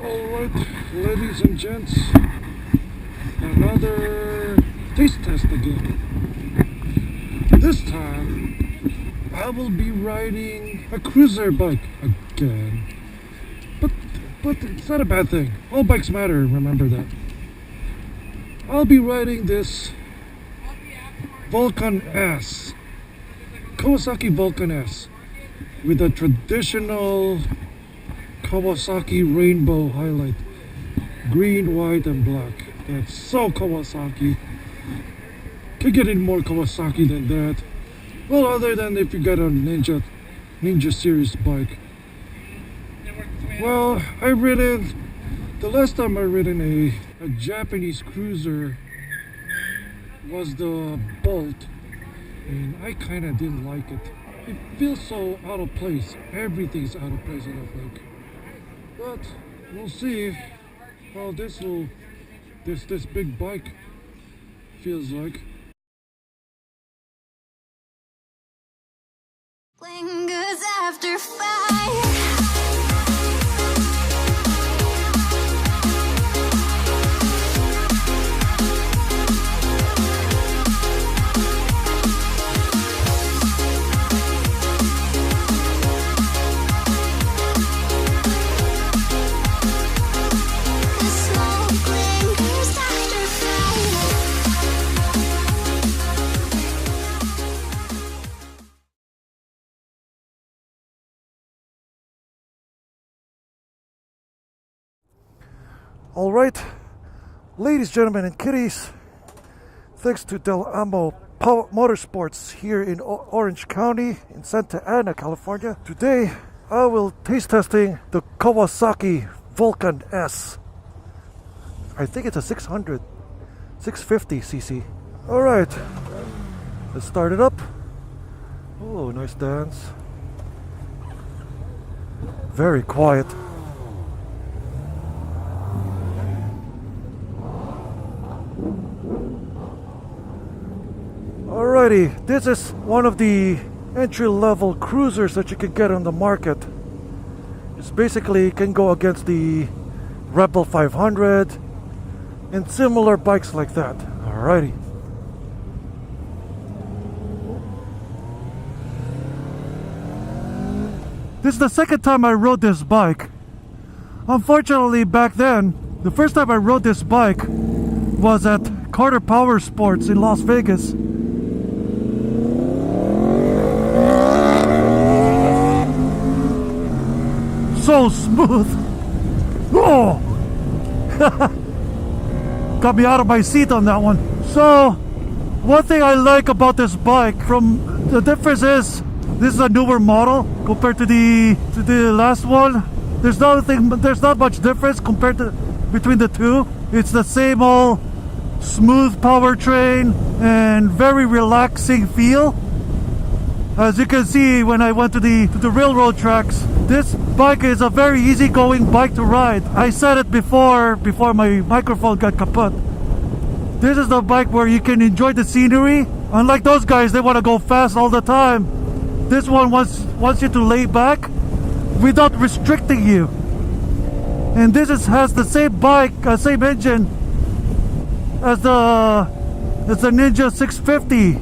Alright, ladies and gents, another taste test again. This time, I will be riding a cruiser bike again. But it's not a bad thing. All bikes matter, remember that. I'll be riding this Vulcan S, Kawasaki Vulcan S, with a traditional Kawasaki rainbow highlight, green, white and black. That's so Kawasaki. Could get any more Kawasaki than that. Well, other than if you got a Ninja series bike. Well, the last time I ridden a Japanese cruiser was the Bolt, and I kinda didn't like it. It feels so out of place. Everything's out of place, I don't think. But we'll see how this big bike feels like. Lingers after 5. Alright, ladies, gentlemen, and kiddies, thanks to Del Amo Motorsports here in Orange County in Santa Ana, California. Today, I will taste testing the Kawasaki Vulcan S. I think it's a 650cc. Alright, let's start it up. Oh, nice dance. Very quiet. Alrighty, this is one of the entry-level cruisers that you can get on the market. It's basically can go against the Rebel 500 and similar bikes like that. Alrighty. This is the second time I rode this bike. Unfortunately, back then, the first time I rode this bike was at Carter Powersports in Las Vegas. So smooth. Oh! Got me out of my seat on that one. So, one thing I like about this bike, the difference is this is a newer model compared to the last one. There's not much difference between the two. It's the same old smooth powertrain and very relaxing feel. As you can see, when I went to the railroad tracks, this bike is a very easygoing bike to ride. I said it before my microphone got kaput. This is the bike where you can enjoy the scenery. Unlike those guys, they want to go fast all the time. This one wants you to lay back without restricting you. And this has the same same engine as the Ninja 650.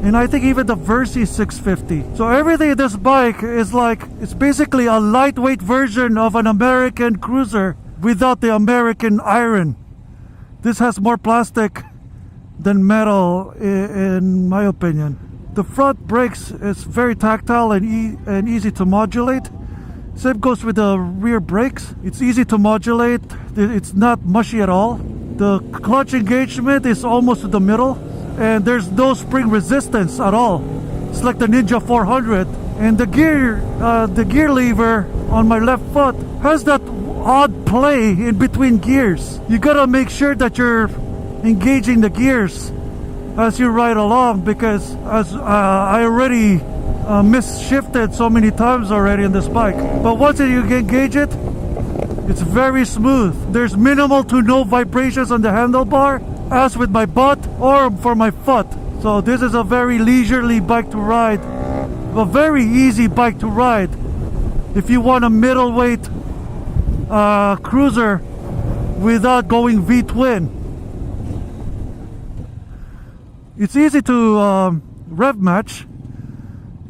And I think even the Versi 650. So everything in this bike is it's basically a lightweight version of an American cruiser without the American iron. This has more plastic than metal in my opinion. The front brakes is very tactile and easy to modulate. Same goes with the rear brakes. It's easy to modulate. It's not mushy at all. The clutch engagement is almost to the middle. And there's no spring resistance at all. It's like the Ninja 400. And the gear lever on my left foot has that odd play in between gears. You gotta make sure that you're engaging the gears as you ride along, because as I already misshifted so many times already in this bike. But once you engage it, it's very smooth. There's minimal to no vibrations on the handlebar, as with my butt or for my foot. So this is a very leisurely bike to ride, a very easy bike to ride. If you want a middleweight cruiser without going V-twin. It's easy to rev match,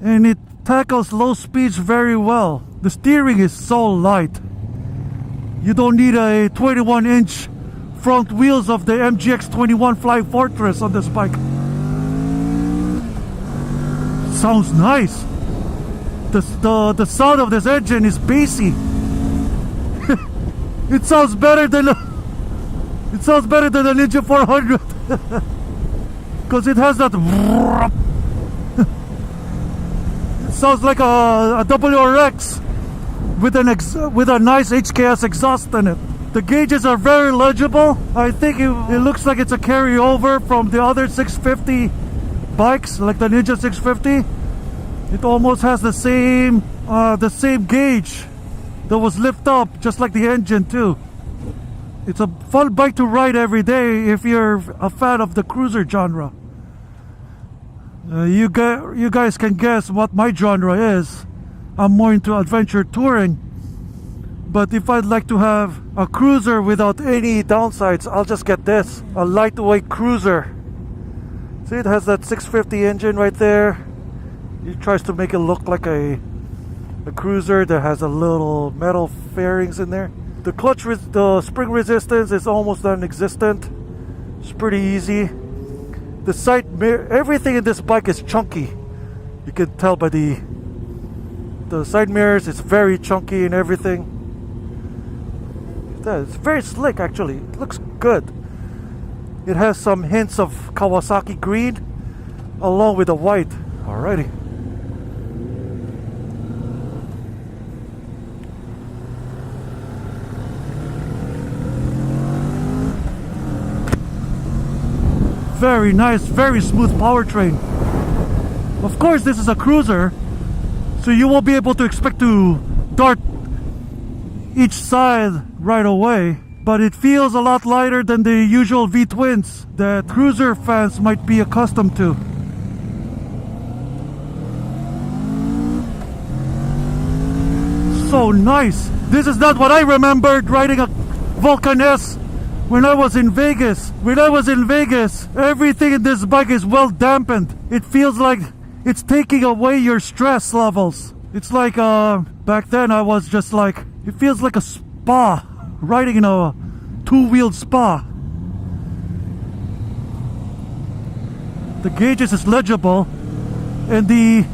and it tackles low speeds very well. The steering is so light. You don't need a 21-inch front wheels of the MGX21 Flying Fortress on this bike. Sounds nice. The sound of this engine is bassy. It sounds better than the Ninja 400 because it has that. It sounds like a WRX with a nice HKS exhaust in it. The gauges are very legible. I think it looks like it's a carryover from the other 650 bikes, like the Ninja 650. It almost has the same gauge that was lift up, just like the engine too. It's a fun bike to ride every day if you're a fan of the cruiser genre. You guys can guess what my genre is. I'm more into adventure touring. But if I'd like to have a cruiser without any downsides, I'll just get this, a lightweight cruiser. See, it has that 650 engine right there. It tries to make it look like a cruiser that has a little metal fairings in there. The the spring resistance is almost non-existent. It's pretty easy. The side mirror, everything in this bike is chunky. You can tell by the side mirrors. It's very chunky and everything. It's very slick actually. It looks good. It has some hints of Kawasaki green along with the white. Alrighty. Very nice, very smooth powertrain. Of course, this is a cruiser, so you won't be able to expect to dart each side right away, but it feels a lot lighter than the usual V-twins that cruiser fans might be accustomed to. So nice. This is not what I remembered riding a Vulcan S when I was in Vegas. Everything in this bike is well dampened. It feels like it's taking away your stress levels. It's like back then I was just like, it feels like a spa, riding in a two-wheeled spa. The gauges is legible, and the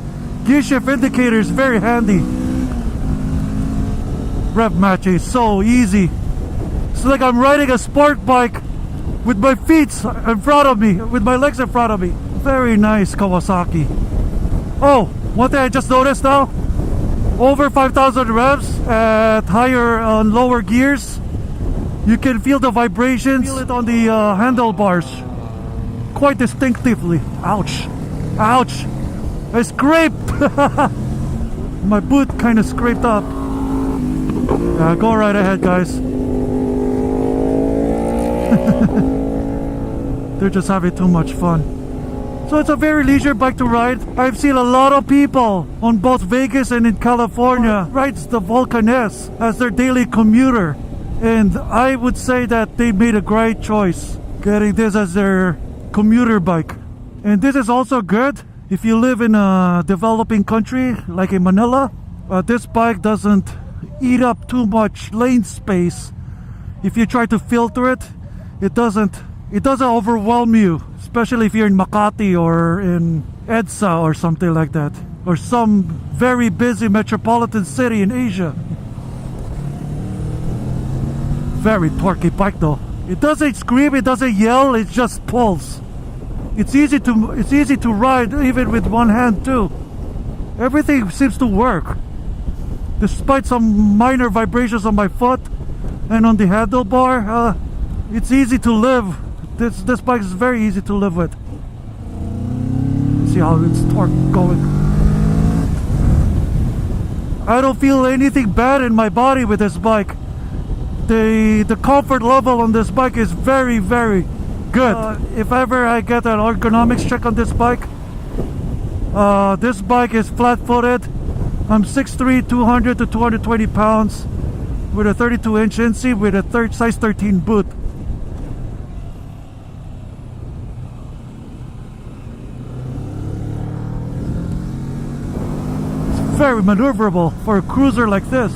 gear shift indicator is very handy. Rev matching is so easy. It's like I'm riding a sport bike with my feet in front of me, with my legs in front of me. Very nice Kawasaki. Oh, one thing I just noticed now, over 5,000 revs at higher and lower gears, you can feel the vibrations. Feel it on the handlebars quite distinctively. Ouch, ouch, I scraped. My boot kind of scraped up. Go right ahead, guys. They're just having too much fun. So it's a very leisure bike to ride. I've seen a lot of people on both Vegas and in California rides the Vulcan S as their daily commuter, and I would say that they made a great choice getting this as their commuter bike. And this is also good if you live in a developing country like in Manila. This bike doesn't eat up too much lane space. If you try to filter it, it doesn't overwhelm you, especially if you're in Makati or in EDSA or something like that, or some very busy metropolitan city in Asia. Very torquey bike though. It doesn't scream, it doesn't yell, it just pulls. It's easy to ride even with one hand too. Everything seems to work, despite some minor vibrations on my foot and on the handlebar. It's easy to live. This bike is very easy to live with. See how it's torque going. I don't feel anything bad in my body with this bike. The comfort level on this bike is very, very good. If ever I get an ergonomics check on this bike is flat-footed. I'm 6'3", 200 to 220 pounds. with a 32-inch inseam with a size 13 boot. It's very maneuverable for a cruiser like this.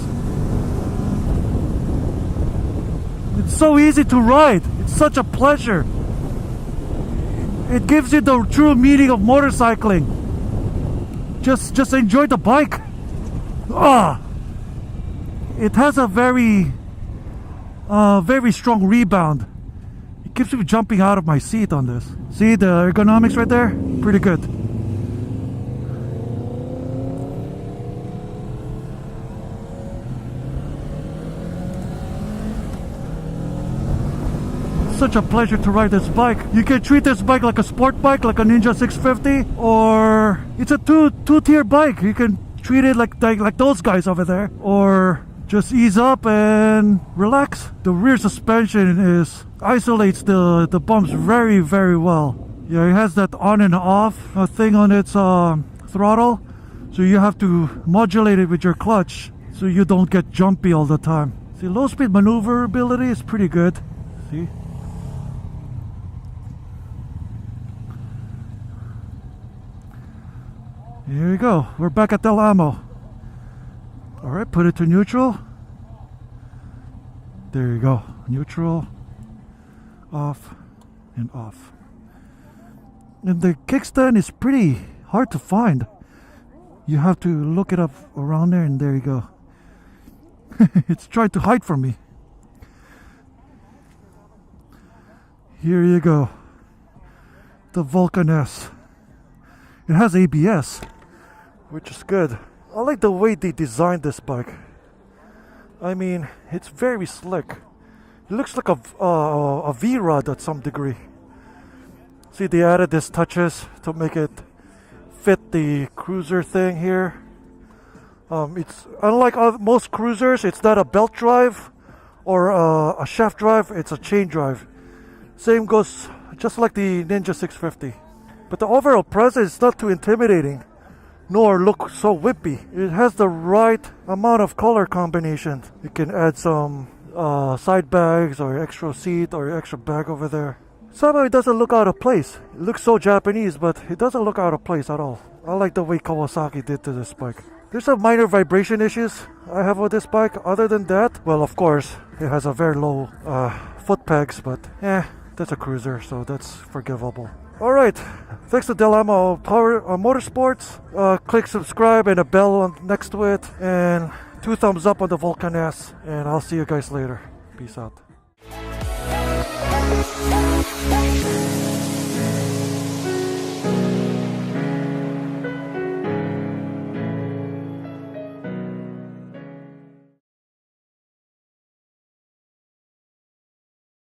It's so easy to ride. It's such a pleasure. It gives you the true meaning of motorcycling. Just enjoy the bike. It has a very strong rebound. It keeps me jumping out of my seat on this. See the ergonomics right there? Pretty good. Such a pleasure to ride this bike. You can treat this bike like a sport bike, like a Ninja 650, or it's a two-tier bike. You can treat it like those guys over there, or just ease up and relax. The rear suspension isolates the bumps very, very well. Yeah, it has that on and off thing on its throttle, so you have to modulate it with your clutch so you don't get jumpy all the time. See, low speed maneuverability is pretty good. See? Here you go. We're back at Del Amo. Alright, put it to neutral. There you go. Neutral. Off and off. And the kickstand is pretty hard to find. You have to look it up around there, and there you go. It's trying to hide from me. Here you go. The Vulcan S. It has ABS, which is good. I like the way they designed this bike. I mean, it's very slick. It looks like a V-Rod at some degree. See, they added these touches to make it fit the cruiser thing here. It's unlike most cruisers, it's not a belt drive or a shaft drive, it's a chain drive. Same goes just like the Ninja 650. But the overall presence is not too intimidating, nor look so whippy. It has the right amount of color combination. You can add some side bags or extra seat or extra bag over there. Somehow it doesn't look out of place. It looks so Japanese, but it doesn't look out of place at all. I like the way Kawasaki did to this bike. There's some minor vibration issues I have with this bike. Other than that, well, of course, it has a very low foot pegs, but that's a cruiser, so that's forgivable. Alright, thanks to Del Amo Motorsports. Click subscribe and a bell next to it, and 2 thumbs up on the Vulcan S, and I'll see you guys later. Peace out.